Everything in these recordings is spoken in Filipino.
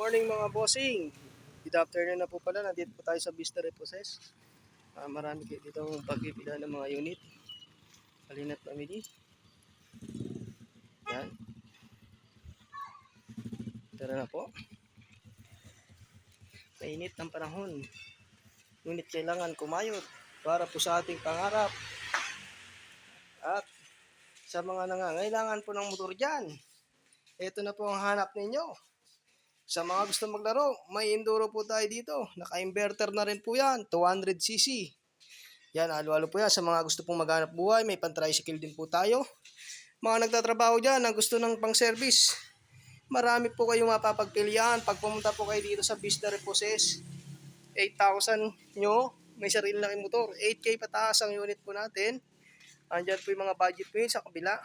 morning mga bossing. Good afternoon na po pala. Nandito po tayo sa Vista Reposes. Marami kayo dito pagpipila ng mga unit. Kalinat family. Yan. Tara na po. Mainit ng panahon. Ngunit kailangan kumayod para po sa ating pangarap. At sa mga nangangailangan po ng motor dyan, ito na po ang hanap ninyo. Sa mga gusto maglaro, may enduro po tayo dito. Naka-inverter na rin po yan, 200cc. Yan, halo-halo po yan. Sa mga gusto pong maghanap buhay, may pan-tricycle din po tayo. Mga nagtatrabaho dyan, ang gusto ng pang-service, marami po kayong mapapagpilian. Pag pumunta po kayo dito sa Vista Reposes, 8,000 nyo, may sarili na kayong motor. 8K pataas ang unit po natin. Andyan po yung mga budget po yun sa kabila.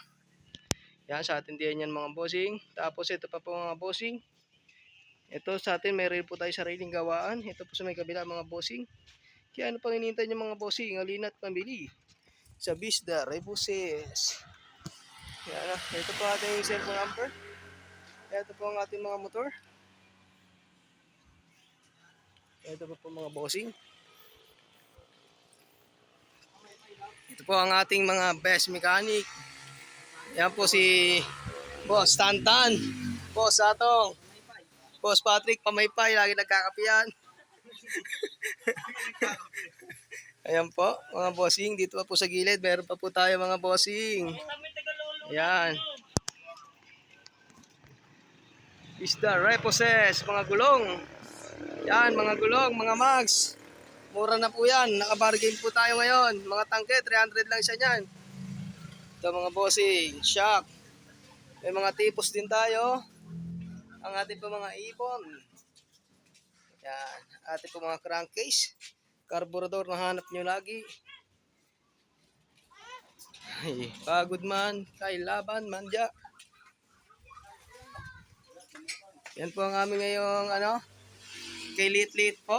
Yan, sa atin din yan mga bossing. Tapos ito pa po mga bossing. Ito sa atin, may rin po tayo sariling gawaan. Ito po sa may kabila mga bossing. Kaya ano pang hinihintay nyo mga bossing? Halina't pambili sa Vista Reposes. Yan, ito po ating cellphone number. Ito po ang ating mga motor. Ito po mga bossing. Ito po ang ating mga best mechanic. Yan po si Boss Tantan, Boss Atong, Boss Patrick Pamaypay, lagi nagkakapian. Ayan po, mga bossing, dito pa po sa gilid, meron pa po tayo mga bossing. Ayan. Vista Reposes, mga gulong. Yan, mga gulong, mga mags. Mura na po yan, nakabargain po tayo ngayon. Mga tangke, 300 lang isa niyan. Ito mga bossing, shock. May mga tipos din tayo. Ang ating po mga ipon. Yan, ating po mga crankcase. Carburetor na hanap nyo lagi. Ay, pagod man, kailaban man dya. Yan po ang aming ngayong kay lit-lit po.